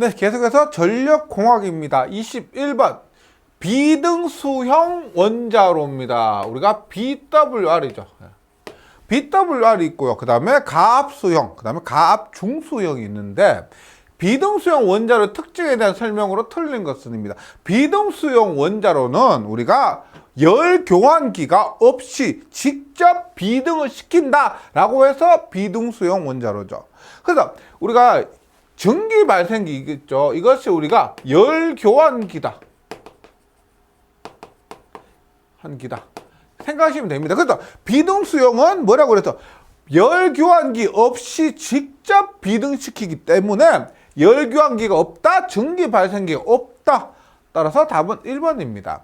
네, 계속해서 전력공학입니다. 21번. 비등수형 원자로입니다. 우리가 BWR이죠. BWR이 있고요. 그 다음에 가압수형, 그 다음에 가압중수형이 있는데, 비등수형 원자로 특징에 대한 설명으로 틀린 것은입니다. 비등수형 원자로는 우리가 열 교환기가 없이 직접 비등을 시킨다라고 해서 비등수형 원자로죠. 그래서 우리가 전기 발생기 있겠죠. 이것이 우리가 열 교환기다. 한기다. 생각하시면 됩니다. 그래서 비등수형은 뭐라고 그래서 열 교환기 없이 직접 비등시키기 때문에 열 교환기가 없다, 전기 발생기가 없다. 따라서 답은 1번입니다.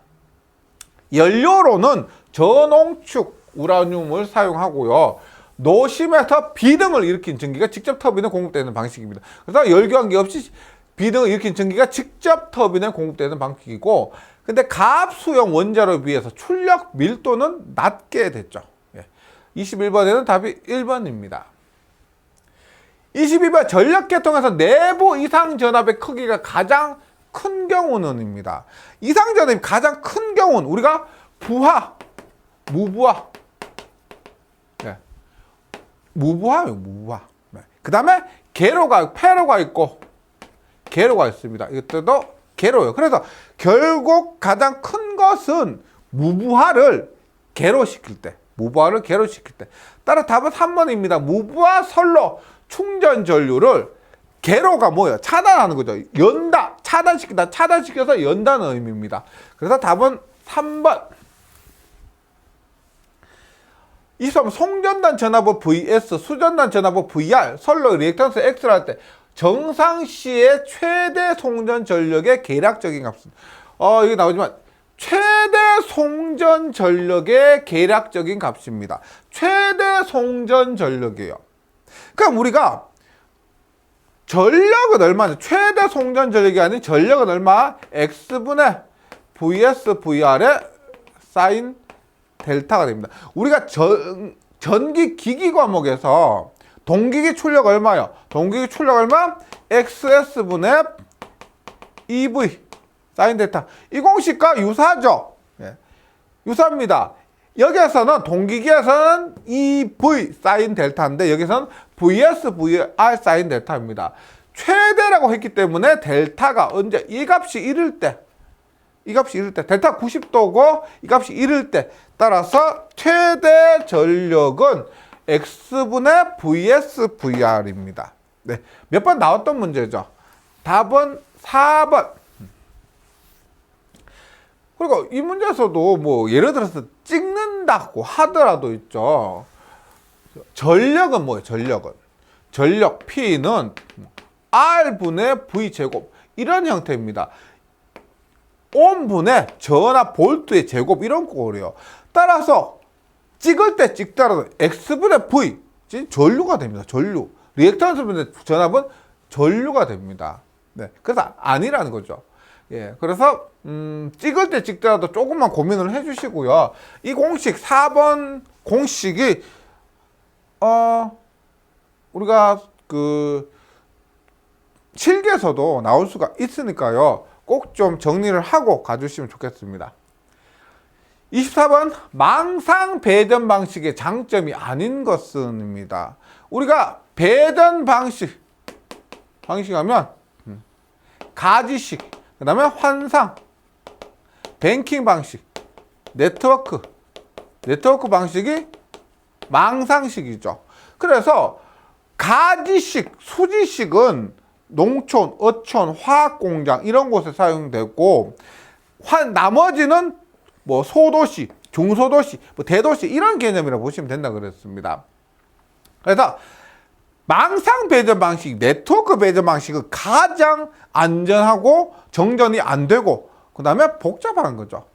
연료로는 저농축 우라늄을 사용하고요. 노심에서 비등을 일으킨 전기가 직접 터빈에 공급되는 방식입니다. 그래서 열교환기 없이 비등을 일으킨 전기가 직접 터빈에 공급되는 방식이고, 근데 가압수형 원자로에 비해서 출력 밀도는 낮게 됐죠. 21번에는 답이 1번입니다. 22번 전력계통에서 내부 이상전압의 크기가 가장 큰 경우는입니다. 이상전압이 가장 큰 경우는 우리가 부하, 무부하, 무부하요, 무부하. 그 다음에 개로가, 폐로가 있고 개로가 있습니다. 이것도 개로요. 그래서 결국 가장 큰 것은 무부하를 개로시킬 때, 무부하를 개로시킬 때. 따라 답은 3번입니다. 무부하 선로 충전 전류를 개로가 뭐예요? 차단하는 거죠. 연다, 차단시키다, 차단시켜서 연다는 의미입니다. 그래서 답은 3번. 23번 송전단 전압부 VS, 수전단 전압부 VR, 선로 리액턴스 X를 할 때 정상시의 최대 송전 전력의 계략적인 값은 이게 나오지만 최대 송전 전력의 계략적인 값입니다. 최대 송전 전력이에요. 그럼 우리가 전력은 얼마냐? 최대 송전 전력이 아닌 전력은 얼마? X분의 VS, VR의 사인 델타가 됩니다. 우리가 전기 기기 과목에서 동기기 출력 얼마요? 동기기 출력 얼마? XS분의 EV 사인 델타. 이 공식과 유사하죠? 유사합니다. 여기에서는 동기기에서는 EV 사인 델타인데 여기서는 VS, VR 사인 델타입니다. 최대라고 했기 때문에 델타가 언제 이 값이 1일 때, 이 값이 1일 때, 델타 90도고 이 값이 1일 때, 따라서 최대 전력은 X분의 VS, VR입니다. 네, 몇 번 나왔던 문제죠. 답은 4번. 그리고 이 문제에서도 뭐 예를 들어서 찍는다고 하더라도 있죠. 전력은 뭐예요? 전력은. 전력 P는 R분의 V제곱 이런 형태입니다. 옴분의 전압 볼트의 제곱 이런 꼴이에요. 따라서 찍을 때 찍더라도 X분의 V 전류가 됩니다. 전류. 리액턴스분의 전압은 전류가 됩니다. 네, 그래서 아니라는 거죠. 예, 그래서 찍을 때 찍더라도 조금만 고민을 해주시고요. 이 공식 4번 공식이 우리가 그 실기에서도 나올 수가 있으니까요. 꼭 좀 정리를 하고 가주시면 좋겠습니다. 24번 망상 배전 방식의 장점이 아닌 것은입니다. 우리가 배전 방식 하면 가지식, 그 다음에 환상, 뱅킹 방식, 네트워크 방식이 망상식이죠. 그래서 가지식, 수지식은 농촌, 어촌, 화학공장 이런 곳에 사용되고 나머지는 뭐 소도시, 중소도시, 뭐 대도시 이런 개념이라고 보시면 된다 그랬습니다. 그래서 망상 배전 방식, 네트워크 배전 방식은 가장 안전하고 정전이 안 되고 그 다음에 복잡한 거죠.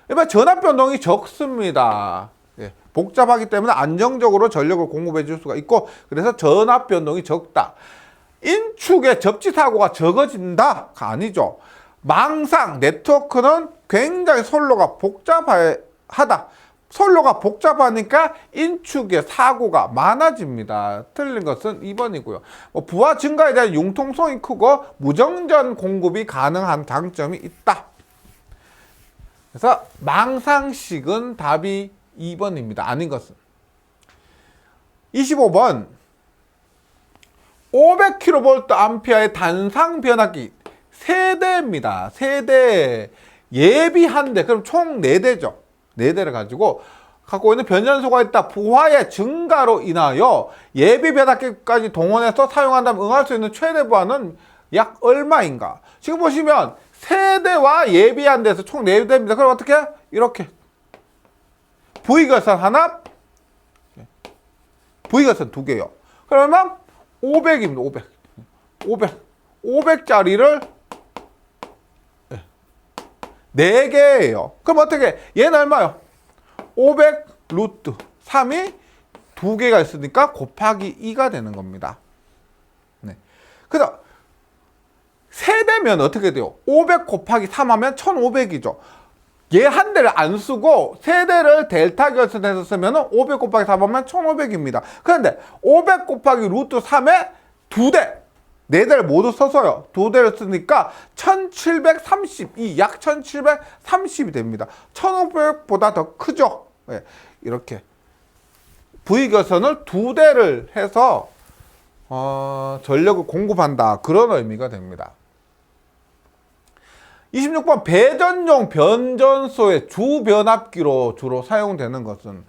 일반 전압 변동이 적습니다. 예, 복잡하기 때문에 안정적으로 전력을 공급해 줄 수가 있고 그래서 전압 변동이 적다. 인축의 접지 사고가 적어진다가 아니죠. 망상, 네트워크는 굉장히 선로가 복잡하다. 선로가 복잡하니까 인축의 사고가 많아집니다. 틀린 것은 2번이고요. 부하 증가에 대한 융통성이 크고 무정전 공급이 가능한 장점이 있다. 그래서 망상식은 답이 2번입니다. 아닌 것은. 25번 500kVA의 단상 변압기 세대입니다. 세대 예비한 대, 그럼 총 4대죠. 4대를 가지고 갖고 있는 변전소가 있다. 부하의 증가로 인하여 예비 변압기까지 동원해서 동원한다면 응할 수 있는 최대 부하는 약 얼마인가? 지금 보시면 세대와 예비한 대에서 총 4대입니다. 그럼 어떻게? 이렇게 V결선 하나, V결선 2개요. 그러면 500입니다. 500짜리를 4개예요. 그럼 어떻게? 얘는 얼마요? 500 루트 3이 2개가 있으니까 곱하기 2가 되는 겁니다. 네. 그래서 세대면 어떻게 돼요? 500 곱하기 3 하면 1500이죠. 얘 한 대를 안 쓰고 세대를 델타 결선해서 쓰면 500 곱하기 3 하면 1500입니다. 그런데 500 곱하기 루트 3에 2대, 4대를 모두 써서요. 2대를 쓰니까 1732, 약 1730이 됩니다. 1500보다 더 크죠. 네, 이렇게 V결선을 2대를 해서 전력을 공급한다. 그런 의미가 됩니다. 26번 배전용 변전소의 주변압기로 주로 사용되는 것은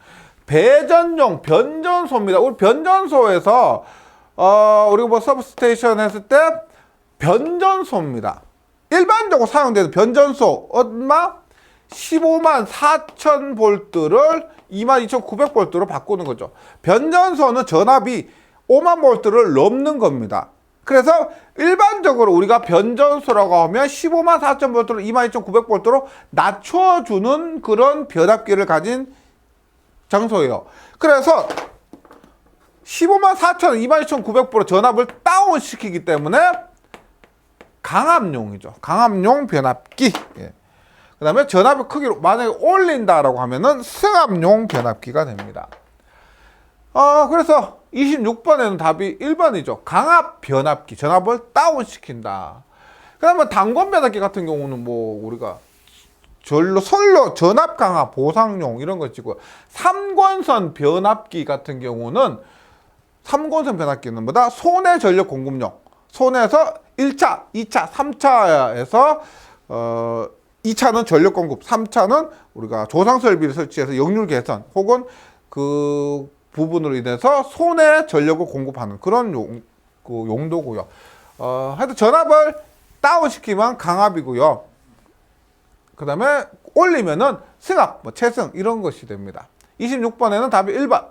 배전용 변전소입니다. 우리 변전소에서 우리가 뭐 서브스테이션 했을 때 변전소입니다. 일반적으로 사용되는 변전소 얼마? 15만 4천 볼트를 22,900볼트로 바꾸는 거죠. 변전소는 전압이 5만 볼트를 넘는 겁니다. 그래서 일반적으로 우리가 변전소라고 하면 15만 4천 볼트를 22,900볼트로 낮춰주는 그런 변압기를 가진 장소예요. 그래서 15만 4천, 22,900볼트 전압을 다운시키기 때문에 강압용이죠. 강압용 변압기. 예. 그 다음에 전압의 크기를 만약에 올린다라고 하면은 승압용 변압기가 됩니다. 그래서 26번에는 답이 1번이죠. 강압 변압기, 전압을 다운시킨다. 그 다음에 단권 변압기 같은 경우는 뭐 우리가 선로 전압 강화 보상용 이런 거 있고, 3권선 변압기 같은 경우는 3권선 변압기는 뭐다? 손해 전력 공급용. 손해에서 1차, 2차, 3차에서 2차는 전력 공급, 3차는 우리가 조상 설비를 설치해서 역률 개선 혹은 그 부분으로 인해서 손해 전력을 공급하는 그런 용도고요. 하여튼 전압을 다운시키면 강압이고요. 그 다음에 올리면은 승압, 뭐 채승 이런 것이 됩니다. 26번에는 답이 1번.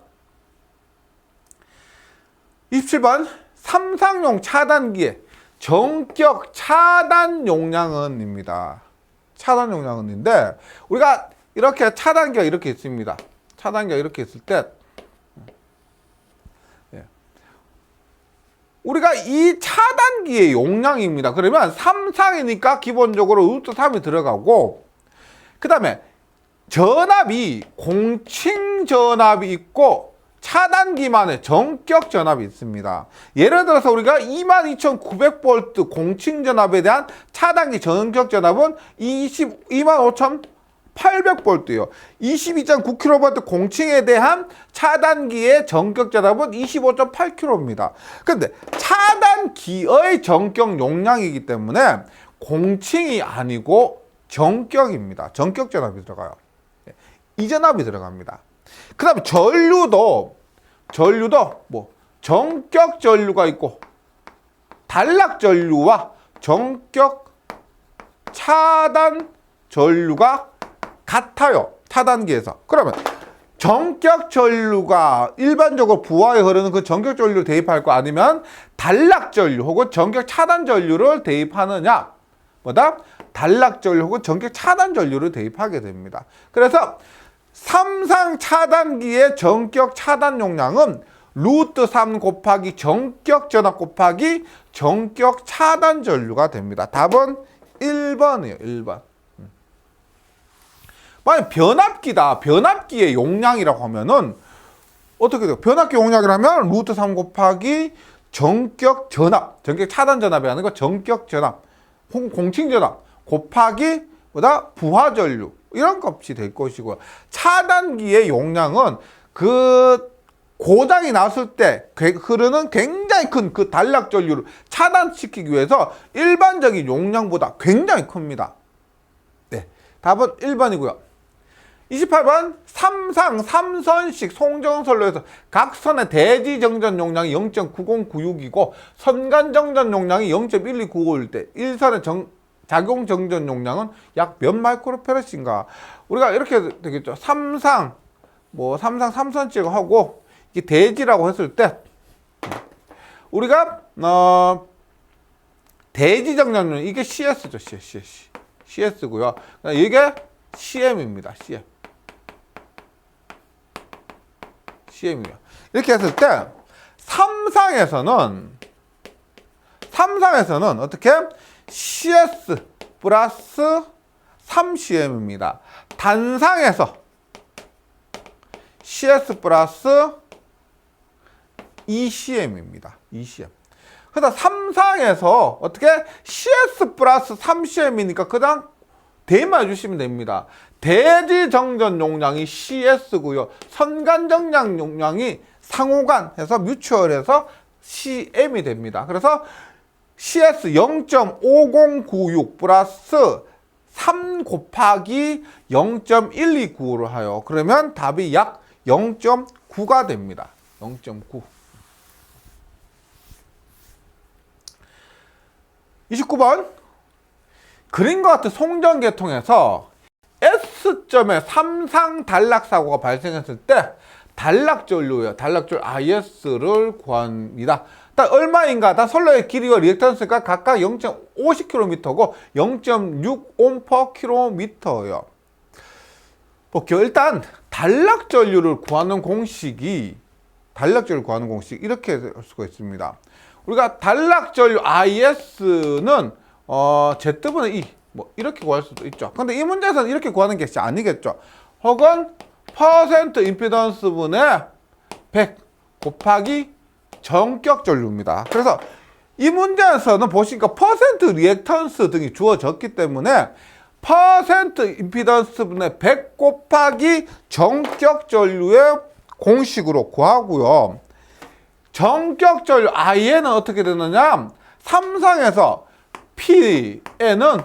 27번 삼상용 차단기의 전격 차단 용량은입니다. 차단 용량은인데 우리가 이렇게 차단기가 이렇게 있습니다. 차단기가 이렇게 있을 때 우리가 이 차단기의 용량입니다. 그러면 3상이니까 기본적으로 루트 3이 들어가고, 그 다음에 전압이 공칭 전압이 있고 차단기만의 전격 전압이 있습니다. 예를 들어서 우리가 22,900V 공칭 전압에 대한 차단기 전격 전압은 225,800V예요. 22.9kV 공칭에 대한 차단기의 전격 전압은 25.8kV입니다. 근데 차단기의 전격 용량이기 때문에 공칭이 아니고 전격입니다. 전격 전압이 들어가요. 이 전압이 들어갑니다. 그 다음에 전류도 뭐 전격 전류가 있고 단락 전류와 전격 차단 전류가 같아요. 차단기에서. 그러면 전격 전류가 일반적으로 부하에 흐르는 그 전격 전류를 대입할 거 아니면 단락 전류 혹은 전격 차단 전류를 대입하느냐? 뭐다? 단락 전류 혹은 전격 차단 전류를 대입하게 됩니다. 그래서 삼상 차단기의 전격 차단 용량은 루트 3 곱하기 전격 전압 곱하기 전격 차단 전류가 됩니다. 답은 1번이에요. 1번. 만약 변압기다. 변압기의 용량이라고 하면은 어떻게 돼요? 변압기 용량이라면 루트 3 곱하기 전격 전압, 전격 차단 전압이 아니고 전격 전압, 공칭 전압 곱하기 보다 부하 전류 이런 값이 될 것이고요. 차단기의 용량은 그 고장이 났을 때 흐르는 굉장히 큰 그 단락 전류를 차단시키기 위해서 일반적인 용량보다 굉장히 큽니다. 네, 답은 1번이고요. 28번 삼선식 송정선로에서 각 선의 대지 정전 용량이 0.9096이고 선간 정전 용량이 0.1295일 때 1선의 작용 정전 용량은 약 몇 마이크로페럿인가? 우리가 이렇게 되겠죠. 삼선식 하고 이게 대지라고 했을 때 우리가 대지 정전 용량 이게 CS죠. CS고요. 이게 CM입니다. CM이요. 이렇게 했을 때 삼상에서는 어떻게 CS 플러스 3CM입니다. 단상에서 CS 플러스 2CM입니다. 2CM. 그래서 삼상에서 어떻게 CS 플러스 3CM이니까 그냥 대입해 주시면 됩니다. 대지 정전 용량이 CS고요. 선간 정전 용량이 상호간 해서 뮤추얼해서 CM이 됩니다. 그래서 CS 0.5096 플러스 3 곱하기 0.1295를 하여 그러면 답이 약 0.9가 됩니다. 0.9. 29번 그림과 같은 송전계통에서 S점에 삼상 단락 사고가 발생했을 때 단락 전류예요. 단락 전류 IS를 구합니다. 딱 얼마인가? 다 선로의 길이와 리액턴스가 각각 0.50km고 0.6옴/km예요. 볼게요. 일단 단락 전류를 구하는 공식이 이렇게 할 수가 있습니다. 우리가 단락 전류 IS는 Z분의 E 이렇게 구할 수도 있죠. 근데 이 문제에서는 이렇게 구하는 게 아니겠죠. 혹은 퍼센트 임피던스 분의 100 곱하기 전격 전류입니다. 그래서 이 문제에서는 보시니까 퍼센트 리액턴스 등이 주어졌기 때문에 퍼센트 임피던스 분의 100 곱하기 전격 전류의 공식으로 구하고요. 전격 전류 IN은 어떻게 되느냐? 삼상에서 Pn은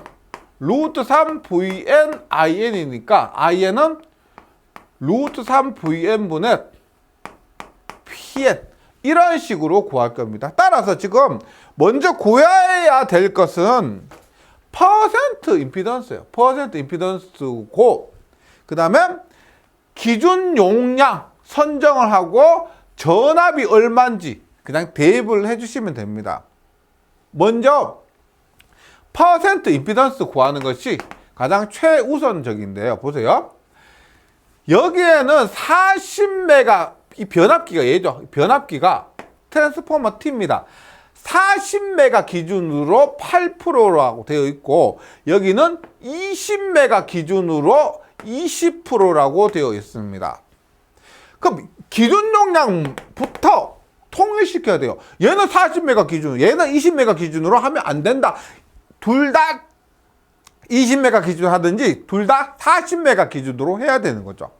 루트 3 VN IN이니까 IN은 루트 3 VN분의 PN 이런 식으로 구할 겁니다. 따라서 지금 먼저 구해야 될 것은 퍼센트 임피던스예요. 퍼센트 임피던스고 그 다음에 기준 용량 선정을 하고 전압이 얼마인지 그냥 대입을 해주시면 됩니다. 먼저 퍼센트 임피던스 구하는 것이 가장 최우선적인데요. 보세요. 여기에는 40메가 이 변압기가 얘죠. 변압기가 트랜스포머 T입니다. 40메가 기준으로 8%라고 되어 있고 여기는 20메가 기준으로 20%라고 되어 있습니다. 그럼 기준 용량부터 통일시켜야 돼요. 얘는 40메가 기준, 얘는 20메가 기준으로 하면 안 된다. 둘 다 20메가 기준 하든지 둘 다 40메가 기준으로 해야 되는 거죠.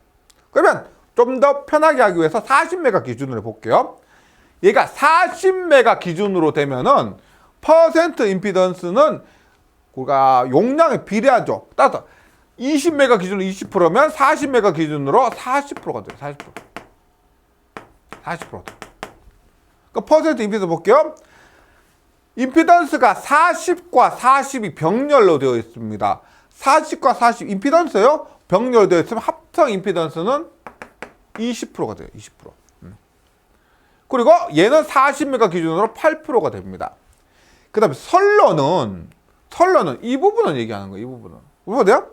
그러면 좀 더 편하게 하기 위해서 40메가 기준으로 볼게요. 얘가 40메가 기준으로 되면은 퍼센트 임피던스는 우리가 용량에 비례하죠. 따라서 20메가 기준으로 20%면 40메가 기준으로 40%가 돼요. 40%. 그 퍼센트 임피던스 볼게요. 임피던스가 40과 40이 병렬로 되어 있습니다. 40과 40 임피던스요. 병렬로 되어 있으면 합성 임피던스는 20%가 돼요. 20%. 그리고 얘는 40메가 기준으로 8%가 됩니다. 그 다음에 선로는 이 부분을 얘기하는 거예요. 이 부분은. 보세요.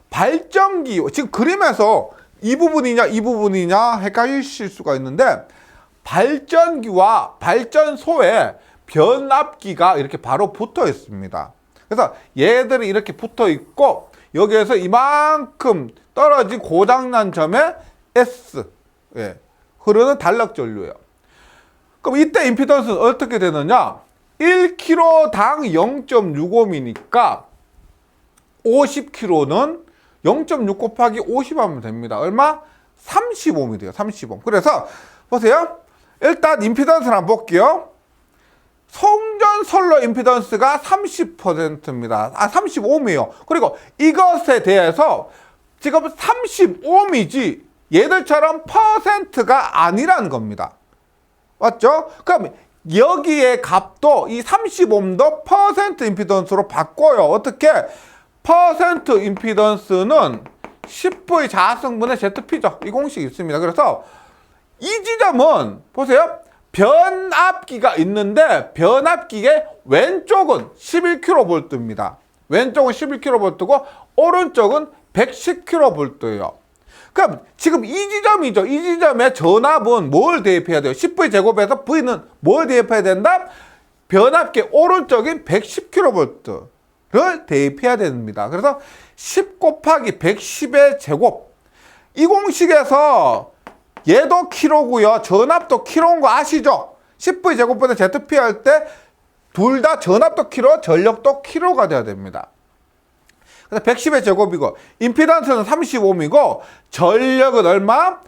발전기, 지금 그림에서 이 부분이냐 헷갈리실 수가 있는데 발전기와 발전소에 변압기가 이렇게 바로 붙어 있습니다. 그래서 얘들이 이렇게 붙어 있고 여기에서 이만큼 떨어진 고장난 점에 S, 예, 흐르는 단락 전류예요. 그럼 이때 임피던스는 어떻게 되느냐? 1kg당 0.65mm니까 50kg는 0.6 곱하기 50 하면 됩니다. 얼마? 35mm 돼요. 35. 그래서 보세요. 일단 임피던스를 한번 볼게요. 송전선로 임피던스가 30%입니다. 35ohm이에요. 그리고 이것에 대해서 지금 35ohm이지 얘들처럼 퍼센트가 아니라는 겁니다. 맞죠? 그럼 여기에 값도 이 30ohm도 퍼센트 임피던스로 바꿔요. 어떻게? 퍼센트 임피던스는 10V 자성분의 ZP죠. 이 공식이 있습니다. 그래서 이 지점은 보세요. 변압기가 있는데 변압기의 왼쪽은 11kV입니다. 왼쪽은 11kV고 오른쪽은 110kV예요. 그럼 지금 이 지점이죠. 이 지점에 전압은 뭘 대입해야 돼요? 10V 제곱에서 V는 뭘 대입해야 된다? 변압기 오른쪽인 110kV를 대입해야 됩니다. 그래서 10 곱하기 110의 제곱. 이 공식에서 얘도 킬로고요. 전압도 킬로인 거 아시죠? 10V 제곱분의 ZP 할 때 둘 다 전압도 킬로, 전력도 킬로가 돼야 됩니다. 그래서 110의 제곱이고 임피던스는 35ohm이고 전력은 얼마?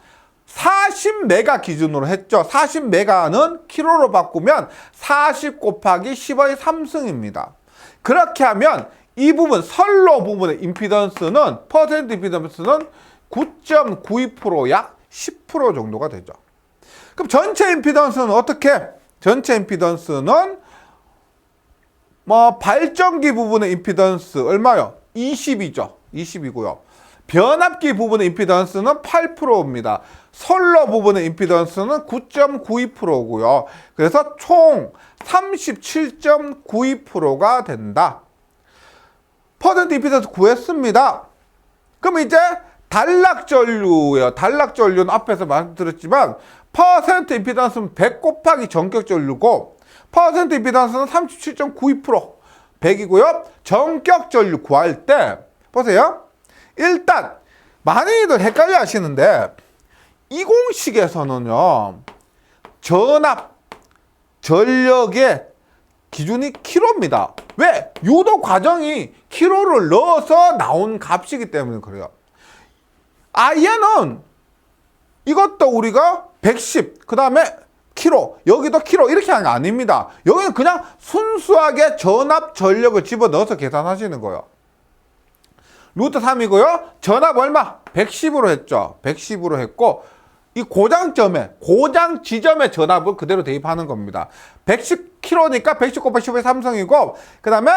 40메가 기준으로 했죠. 40메가는 킬로로 바꾸면 40 곱하기 10의 3승입니다. 그렇게 하면 이 부분 선로 부분의 임피던스는 퍼센트 임피던스는 9.92% 약 10% 정도가 되죠. 그럼 전체 임피던스는 어떻게? 전체 임피던스는 발전기 부분의 임피던스 얼마요? 20이죠. 20이고요. 변압기 부분의 임피던스는 8%입니다. 선로 부분의 임피던스는 9.92%고요. 그래서 총 37.92%가 된다. 퍼센트 임피던스 구했습니다. 그럼 이제 단락전류예요. 단락전류는 앞에서 말씀드렸지만 퍼센트 임피던스는 100 곱하기 전격전류고 퍼센트 임피던스는 37.92% 100이고요. 전격전류 구할 때 보세요. 일단 많이들 헷갈려 하시는데 이 공식에서는요. 전압, 전력의 기준이 킬로입니다. 왜? 유도 과정이 킬로를 넣어서 나온 값이기 때문에 그래요. 얘는 이것도 우리가 110, 그 다음에 킬로, 여기도 킬로 이렇게 하는 게 아닙니다. 여기는 그냥 순수하게 전압, 전력을 집어넣어서 계산하시는 거예요. 루트 3이고요. 전압 얼마? 110으로 했죠. 110으로 했고 이 고장점에, 고장 지점의 전압을 그대로 대입하는 겁니다. 110kg니까 110 곱하기 10의 3승이고 그 다음에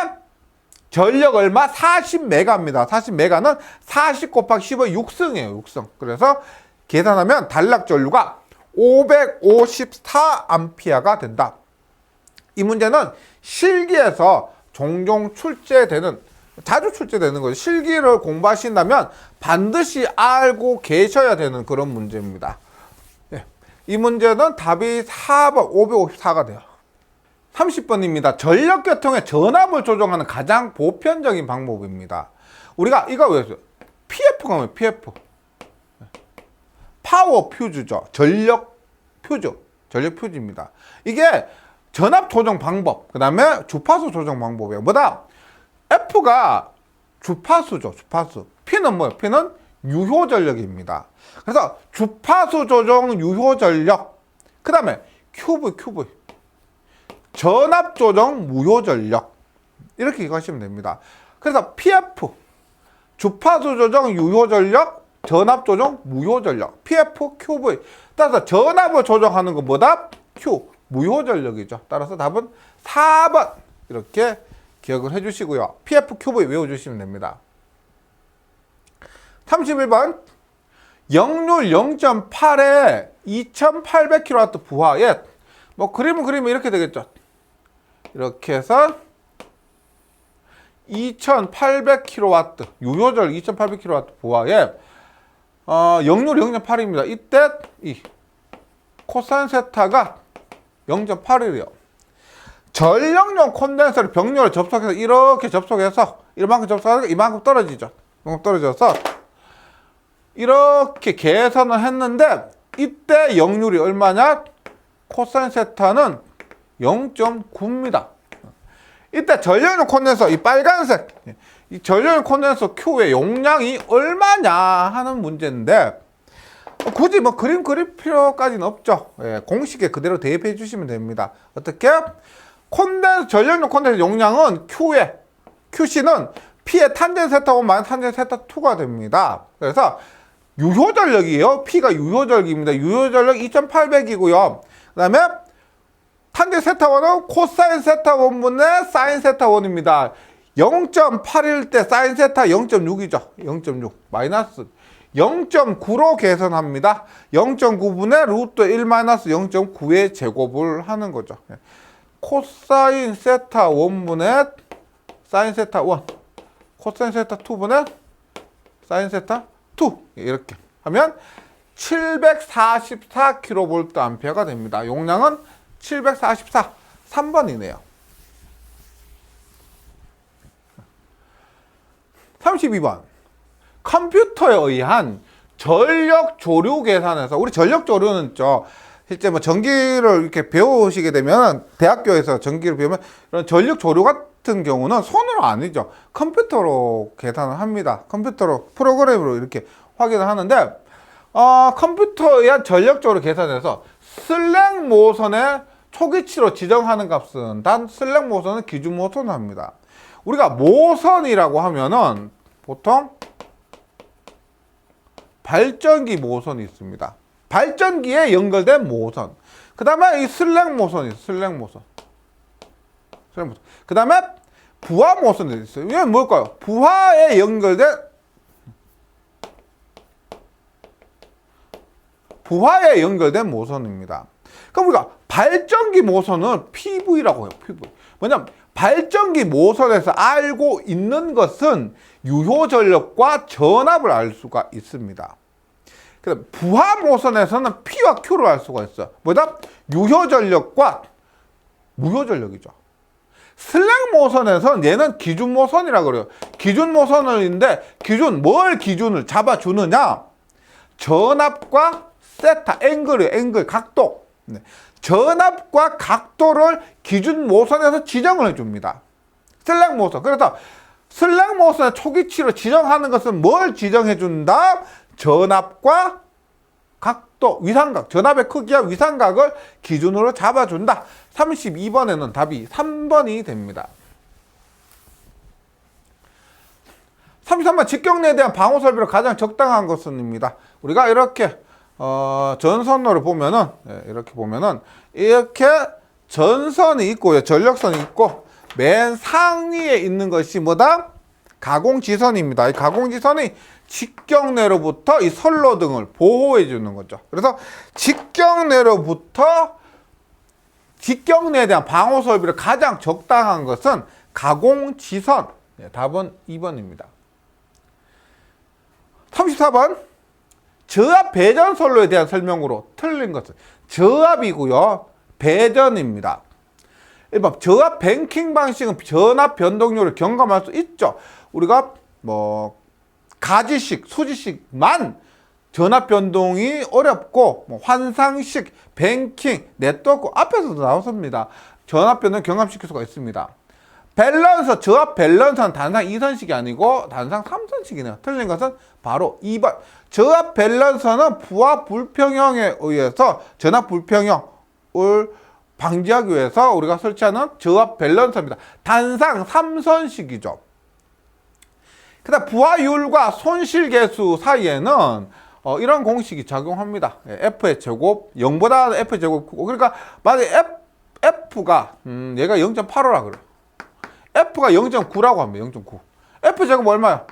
전력 얼마? 40메가입니다. 40메가는 40 곱하기 10의 6승이에요. 6승. 그래서 계산하면 단락 전류가 554A가 된다. 이 문제는 실기에서 종종 출제되는, 자주 출제되는 거죠. 실기를 공부하신다면 반드시 알고 계셔야 되는 그런 문제입니다. 네. 이 문제는 답이 4번 554가 돼요. 30번입니다. 전력계통의 전압을 조정하는 가장 보편적인 방법입니다. 우리가 이거 왜 했어요? PF가 뭐예요? PF. 파워 퓨즈죠. 전력 퓨즈. 전력 퓨즈입니다. 이게 전압 조정 방법, 그 다음에 주파수 조정 방법이에요. 뭐다? F가 주파수죠. 주파수. P는 뭐예요? P는 유효전력입니다. 그래서 주파수 조정 유효전력, 그 다음에 QV. 전압 조정 무효전력. 이렇게 이해하시면 됩니다. 그래서 PF, 주파수 조정 유효전력, 전압 조정 무효전력. PF, QV. 따라서 전압을 조정하는 것보다 Q, 무효전력이죠. 따라서 답은 4번. 이렇게 기억을 해주시고요. PF, QV 외워주시면 됩니다. 31번. 역률 0.8에 2800kW 부하에 그리면 이렇게 되겠죠. 이렇게 해서 2800kW, 유효전력 2800kW 부하에 역률 0.8입니다. 이때 이 코사인 세타가 0.8이래요. 전력용 콘덴서를 병렬을 접속해서 이렇게 접속해서 이만큼 접속하니까 이만큼 떨어지죠. 조금 떨어져서 이렇게 계산을 했는데 이때 역률이 얼마냐? 코사인 세타는 0.9입니다. 이때 전력용 콘덴서 이 빨간색 이 전력용 콘덴서 Q의 용량이 얼마냐 하는 문제인데 굳이 뭐 그림 그릴 필요까지는 없죠. 예, 공식에 그대로 대입해 주시면 됩니다. 어떻게? 전력용 콘덴서 용량은 QC는 P의 탄젠 세타 1 마이너스 탄젠 세타 2가 됩니다. 그래서 유효전력이에요. P가 유효전력입니다. 유효전력 2800이고요. 그 다음에 탄젠 세타 1은 코사인 세타 1분의 사인 세타 1입니다. 0.8일 때 사인 세타 0.6이죠. 0.6 마이너스 0.9로 계산합니다. 0.9분의 루트 1 마이너스 0.9의 제곱을 하는 거죠. 코사인 세타 1분의 사인 세타 1 코사인 세타 2분의 사인 세타 2 이렇게 하면 744kVA가 됩니다. 용량은 744 3번이네요. 32번 컴퓨터에 의한 전력 조류 계산에서 우리 전력 조류는 실제 뭐 전기를 이렇게 배우시게 되면 대학교에서 전기를 배우면 이런 전력 조류 같은 경우는 손으로 아니죠. 컴퓨터로 계산을 합니다. 컴퓨터로 프로그램으로 이렇게 확인을 하는데 컴퓨터에 의한 전력 조류 계산에서 슬랙 모선의 초기치로 지정하는 값은 단 슬랙 모선은 기준 모선을 합니다. 우리가 모선이라고 하면은 보통 발전기 모선이 있습니다. 발전기에 연결된 모선. 그 다음에 이 슬랙 모선이 슬랙 모선. 그 다음에 부하 모선이 있어요. 이건 뭘까요? 부하에 연결된 모선입니다. 그럼 우리가 발전기 모선은 PV라고 해요. PV. 뭐냐면 발전기 모선에서 알고 있는 것은 유효전력과 전압을 알 수가 있습니다. 부하 모선에서는 P와 Q를 알 수가 있어요. 뭐다? 유효전력과 무효전력이죠. 슬랙 모선에서는 얘는 기준 모선이라고 그래요. 기준 모선인데 뭘 기준을 잡아주느냐? 전압과 세타, 앵글, 각도. 전압과 각도를 기준 모선에서 지정을 해줍니다. 슬랙 모선. 그래서 슬랙 모선의 초기치로 지정하는 것은 뭘 지정해준다? 전압과 각도, 위상각, 전압의 크기와 위상각을 기준으로 잡아준다. 32번에는 답이 3번이 됩니다. 33번 직경내에 대한 방호 설비로 가장 적당한 것은입니다. 우리가 이렇게 전선로를 보면은 이렇게 보면은 이렇게 전선이 있고요, 전력선이 있고 맨 상위에 있는 것이 뭐다? 가공지선입니다. 이 가공지선이 직경내로부터 이 선로 등을 보호해 주는 거죠. 그래서 직경내에 대한 방호 설비를 가장 적당한 것은 가공지선. 답은 2번입니다. 34번 저압 배전 선로에 대한 설명으로 틀린 것은 저압이고요, 배전입니다. 1번 저압 뱅킹 방식은 전압 변동률을 경감할 수 있죠. 우리가 가지식, 수지식만 전압 변동이 어렵고 환상식, 뱅킹, 네트워크 앞에서도 나왔습니다. 전압 변동 경감시킬 수가 있습니다. 밸런서, 저압 밸런서는 단상 2선식이 아니고 단상 3선식이네요. 틀린 것은 바로 2번. 저압 밸런서는 부하 불평형에 의해서 전압 불평형을 방지하기 위해서 우리가 설치하는 저압 밸런서입니다. 단상 3선식이죠. 그 다음 부하율과 손실계수 사이에는 이런 공식이 작용합니다. F의 제곱, 0보다 F의 제곱 크고, 그러니까 만약에 F가 얘가 0.85라 그래요. F가 0.9라고 합니다. 0.9. F 제곱 얼마야?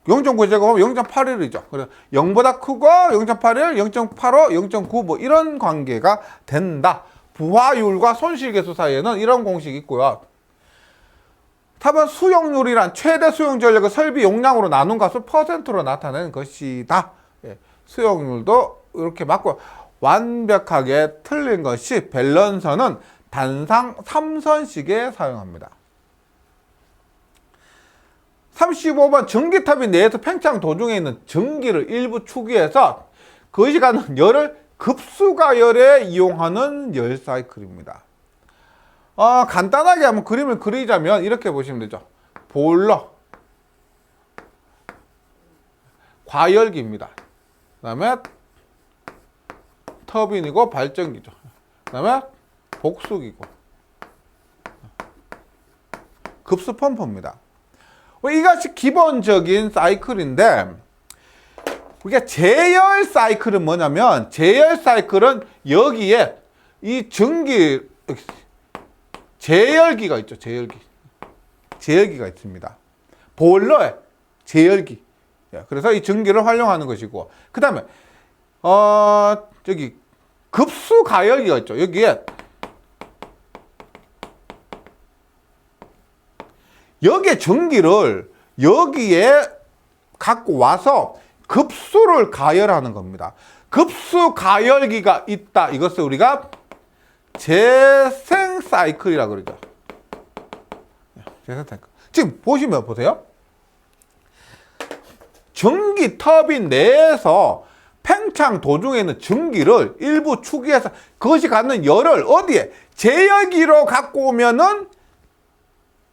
0.9 제곱하면 0.81이죠. 그래서 0보다 크고 0.81, 0.85, 0.9 뭐 이런 관계가 된다. 부하율과 손실계수 사이에는 이런 공식이 있고요. 답은 수용률이란 최대 수용 전력을 설비 용량으로 나눈 값을 퍼센트로 나타내는 것이다. 수용률도 이렇게 맞고, 완벽하게 틀린 것이 밸런서는 단상 3선식에 사용합니다. 35번 전기탑이 내에서 팽창 도중에 있는 전기를 일부 축이해서 그것이 가는 열을 급수가열에 이용하는 열 사이클입니다. 간단하게 한번 그림을 그리자면 이렇게 보시면 되죠. 보일러, 과열기입니다. 그 다음에 터빈이고 발전기죠. 그 다음에 복수기고 급수펌프입니다. 이것이 기본적인 사이클인데, 우리가 제열 사이클은 뭐냐면, 제열 사이클은 여기에 이 전기 제열기가 있죠. 제열기가 있습니다. 보일러에 제열기. 그래서 이 전기를 활용하는 것이고, 그 다음에 저기 급수 가열기가 있죠. 여기에 전기를 여기에 갖고 와서 급수를 가열하는 겁니다. 급수 가열기가 있다. 이것을 우리가 재생 사이클이라고 그러죠. 재생 사이클. 지금 보세요. 전기 터빈 내에서 팽창 도중에 있는 전기를 일부 축이해서 그것이 갖는 열을 어디에? 제열기로 갖고 오면은,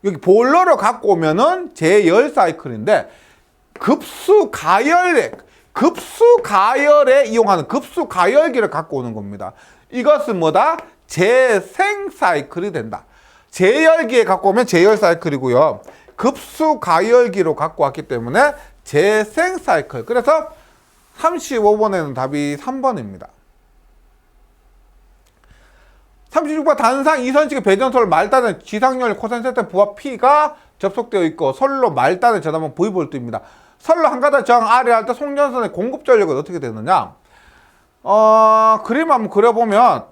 여기 보일러로 갖고 오면은 제열 사이클인데, 급수 가열에 이용하는 급수 가열기를 갖고 오는 겁니다. 이것은 뭐다? 재생 사이클이 된다. 제열기에 갖고 오면 제열 사이클이고요. 급수 가열기로 갖고 왔기 때문에 재생 사이클. 그래서 35번에는 답이 3번입니다. 36번 단상 이선식의 배전소를 말단의 지상열 코사인 세타 부하 P가 접속되어 있고 선로 말단의 전압은 V볼트입니다. 선로 한 가닥 저항 R을 할 때 송전선의 공급 전력은 어떻게 되느냐? 그림 한번 그려보면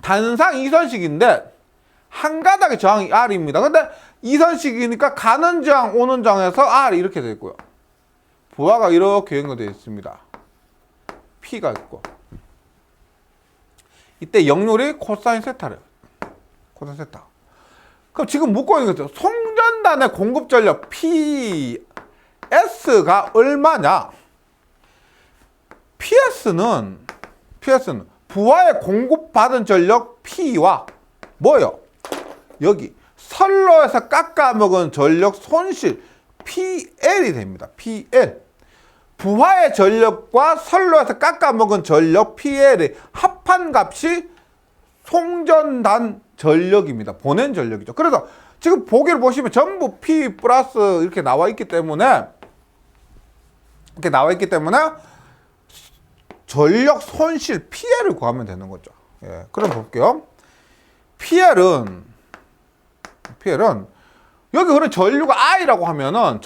단상 이선식인데 한 가닥의 저항이 R입니다. 근데 이선식이니까 가는 저항 오는 저항에서 R 이렇게 되어 있고요. 부하가 이렇게 연결되어 있습니다. P가 있고, 이때 역률이 코사인 세타래요. 코사인 세타. 그럼 지금 묻고 있는 거죠. 송전단의 공급 전력 PS가 얼마냐? PS는 부하에 공급받은 전력 P와 뭐요? 여기 선로에서 깎아먹은 전력 손실 PL이 됩니다. PL. 부하의 전력과 선로에서 깎아먹은 전력 PL의 합한 값이 송전단 전력입니다. 보낸 전력이죠. 그래서 지금 보기를 보시면 전부 P 플러스 이렇게 나와 있기 때문에 전력 손실 PL을 구하면 되는 거죠. 예, 그럼 볼게요. PL은 여기 그런 전류가 I라고 하면은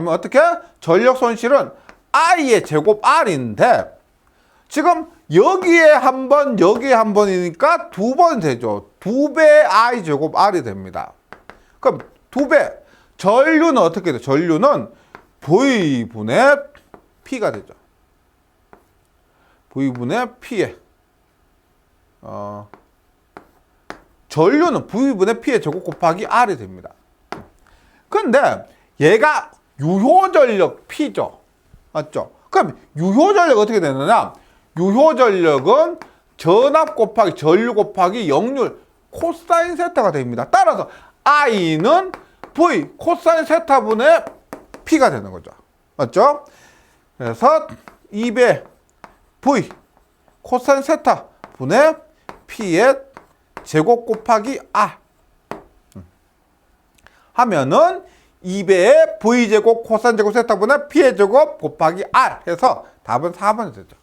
어떻게? 전력 손실은 I의 제곱 R인데 지금 여기에 한 번, 여기에 한 번이니까 두 번 되죠. 2배 I 제곱 R이 됩니다. 그럼 2배. 전류는 어떻게 돼요? 전류는 V분의 P가 되죠. V분의 P에 전류는 V분의 P의 제곱 곱하기 R이 됩니다. 근데 얘가 유효전력 P죠. 맞죠? 그럼 유효전력 어떻게 되느냐? 유효전력은 전압 곱하기 전류 곱하기 역률 코사인 세타가 됩니다. 따라서 I는 V 코사인 세타분의 P가 되는 거죠. 맞죠? 그래서 2배 V 코사인 세타분의 P의 제곱 곱하기 R 하면은 2배의 V제곱 코사인 제곱 세타분의 P의 제곱 곱하기 R 해서 답은 4번이 되죠.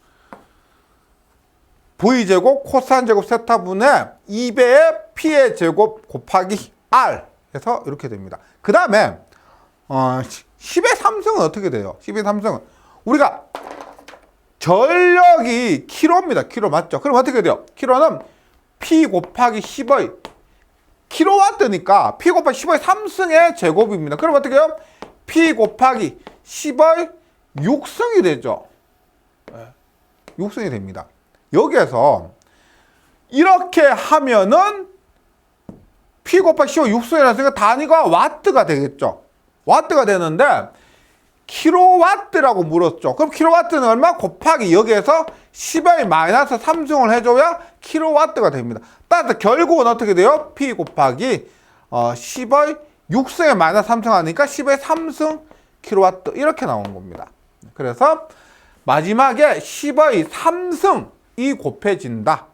V제곱 코사인 제곱 세타분의 2배의 P의 제곱 곱하기 R 해서 이렇게 됩니다. 그 다음에 10의 3승은 어떻게 돼요? 10의 3승은 우리가 전력이 킬로입니다. 킬로 맞죠? 그럼 어떻게 돼요? 킬로는 P 곱하기 10의 킬로와트니까 P 곱하기 10의 3승의 제곱입니다. 그럼 어떻게 해요? P 곱하기 10의 6승이 되죠. 6승이 됩니다. 여기에서 이렇게 하면은 P 곱하기 CO 육수에서 단위가 와트가 되겠죠. 와트가 되는데 킬로와트라고 물었죠. 그럼 킬로와트는 얼마? 곱하기 여기에서 10의 마이너스 3승을 해줘야 킬로와트가 됩니다. 따라서 결국은 어떻게 돼요? P 곱하기 10의 6승의 마이너스 3승 하니까 10의 3승 킬로와트 이렇게 나오는 겁니다. 그래서 마지막에 10의 3승이 곱해진다.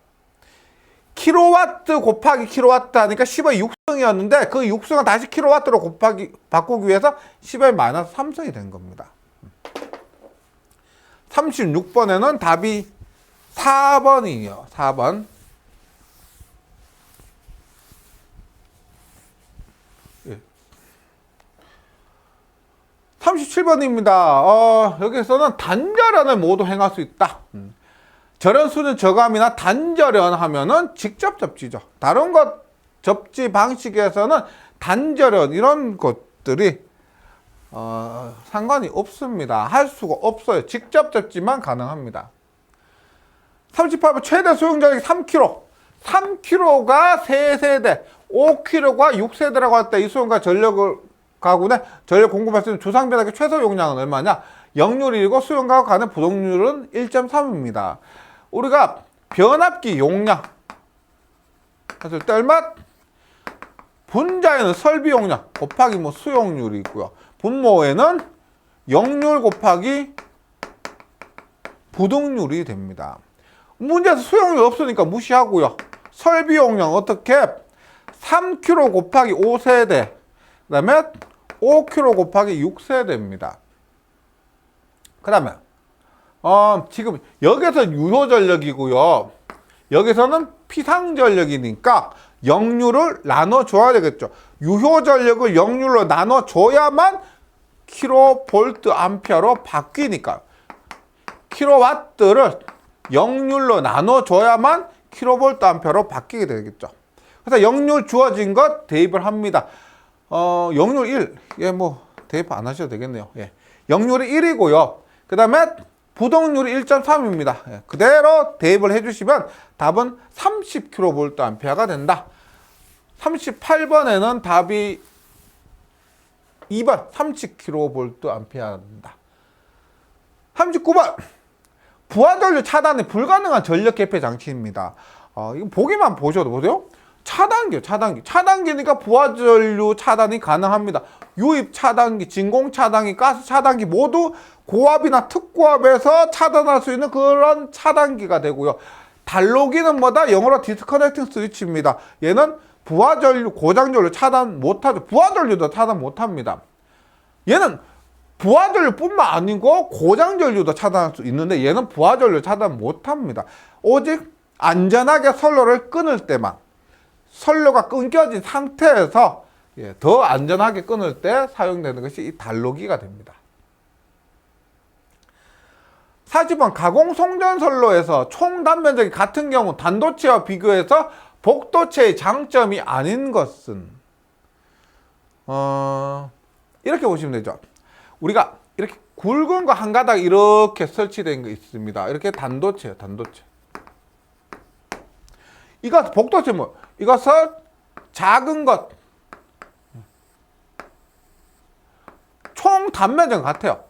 킬로와트 곱하기 킬로와트 하니까 10의 6승이었는데 그 6승을 다시 킬로와트로 바꾸기 위해서 10의 마이너스 3승이 된 겁니다. 36번에는 답이 4번이에요. 4번. 예. 37번입니다. 여기서는 단절연을 모두 행할 수 있다. 절연수는 저감이나 단절연 하면은 직접 접지죠. 다른 것 접지 방식에서는 단절연 이런 것들이 상관이 없습니다. 할 수가 없어요. 직접 접지만 가능합니다. 38번 최대 수용전력이 3kg. 3kg가 3세대, 5kg가 6세대라고 할 때 이 수용과 전력을 가군에 전력 공급할 수 있는 주상변압의 최소 용량은 얼마냐? 역률이고 수용과 간의 부동률은 1.3입니다. 우리가 변압기 용량 했을 때 얼마? 분자에는 설비 용량 곱하기 수용률이 있고요. 분모에는 역률 곱하기 부동률이 됩니다. 문제에서 수용률 없으니까 무시하고요. 설비 용량 어떻게? 3kg 곱하기 5세대 그 다음에 5kg 곱하기 6세대입니다. 그 다음에 지금 여기서 유효전력이고요. 여기서는 피상전력이니까 역률을 나눠줘야 되겠죠. 유효전력을 역률로 나눠줘야만 킬로볼트 암페어로 바뀌니까요. 킬로와트를 역률로 나눠줘야만 킬로볼트 암페어로 바뀌게 되겠죠. 그래서 역률 주어진 것 대입을 합니다. 역률 1. 예, 대입 안 하셔도 되겠네요. 예. 역률이 1이고요. 그 다음에 부동률이 1.3입니다. 예, 그대로 대입을 해주시면 답은 30kVA가 된다. 38번에는 답이 2번 30kVA가 된다. 39번 부하전류 차단이 불가능한 전력 개폐 장치입니다. 이거 보기만 보셔도 보세요. 차단기니까 부하전류 차단이 가능합니다. 유입 차단기, 진공 차단기, 가스 차단기 모두 고압이나 특고압에서 차단할 수 있는 그런 차단기가 되고요. 단로기는 뭐다? 영어로 디스커넥팅 스위치입니다. 얘는 부하전류, 고장전류 차단 못하죠. 부하전류도 차단 못합니다. 얘는 부하전류뿐만 아니고 고장전류도 차단할 수 있는데 얘는 부하전류 차단 못합니다. 오직 안전하게 선로를 끊을 때만, 선로가 끊겨진 상태에서 더 안전하게 끊을 때 사용되는 것이 이 단로기가 됩니다. 40번 가공송전선로에서 총 단면적이 같은 경우 단도체와 비교해서 복도체의 장점이 아닌 것은 이렇게 보시면 되죠. 우리가 이렇게 굵은 거 한 가닥 이렇게 설치된 거 있습니다. 이렇게 단도체예요. 단도체. 이것 복도체 이것은 작은 것 총 단면적 같아요.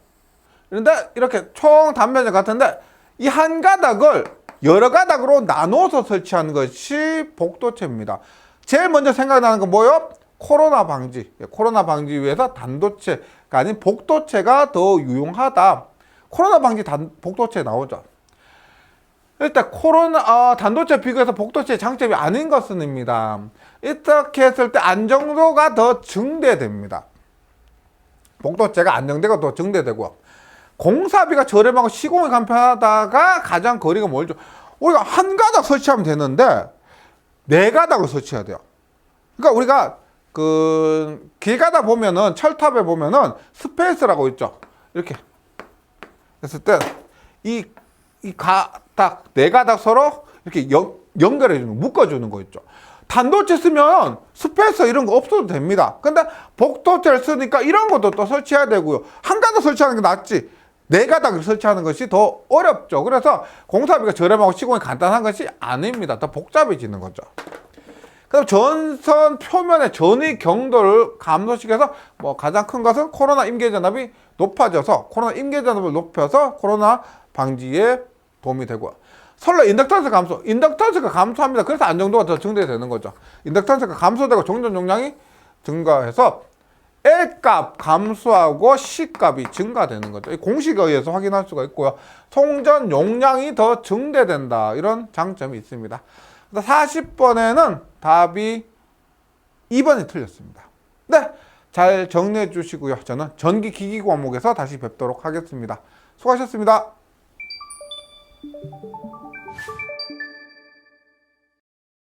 그런데 이렇게 총 단면적 같은데 이 한 가닥을 여러 가닥으로 나눠서 설치하는 것이 복도체입니다. 제일 먼저 생각나는 건 뭐예요? 코로나 방지. 코로나 방지 위해서 단도체가 아닌 복도체가 더 유용하다. 코로나 방지 복도체 나오죠. 일단 단도체 비교해서 복도체의 장점이 아닌 것은입니다. 이렇게 했을 때 안정도가 더 증대됩니다. 복도체가 안정되고 더 증대되고 공사비가 저렴하고 시공이 간편하다가 가장 거리가 멀죠. 우리가 한 가닥 설치하면 되는데 네 가닥을 설치해야 돼요. 그러니까 우리가 길 가다 보면은 철탑에 보면은 스페이스라고 있죠. 이렇게 했을 때 이 가닥 네 가닥 서로 이렇게 연결해 주는 묶어주는 거 있죠. 단도체 쓰면 스페이스 이런 거 없어도 됩니다. 근데 복도체를 쓰니까 이런 것도 또 설치해야 되고요. 한 가닥 설치하는 게 낫지 네 가닥을 설치하는 것이 더 어렵죠. 그래서 공사비가 저렴하고 시공이 간단한 것이 아닙니다. 더 복잡해지는 거죠. 그럼 전선 표면의 전위 경도를 감소시켜서 뭐 가장 큰 것은 코로나 임계 전압이 높아져서 코로나 임계 전압을 높여서 코로나 방지에 도움이 되고요. 선로 인덕턴스 감소. 인덕턴스가 감소합니다. 그래서 안정도가 더 증대되는 거죠. 인덕턴스가 감소되고 종전 용량이 증가해서 L값 감소하고 C값이 증가되는 거죠. 이 공식에 의해서 확인할 수가 있고요. 송전 용량이 더 증대된다. 이런 장점이 있습니다. 40번에는 답이 2번이 틀렸습니다. 네, 잘 정리해 주시고요. 저는 전기기기 과목에서 다시 뵙도록 하겠습니다. 수고하셨습니다.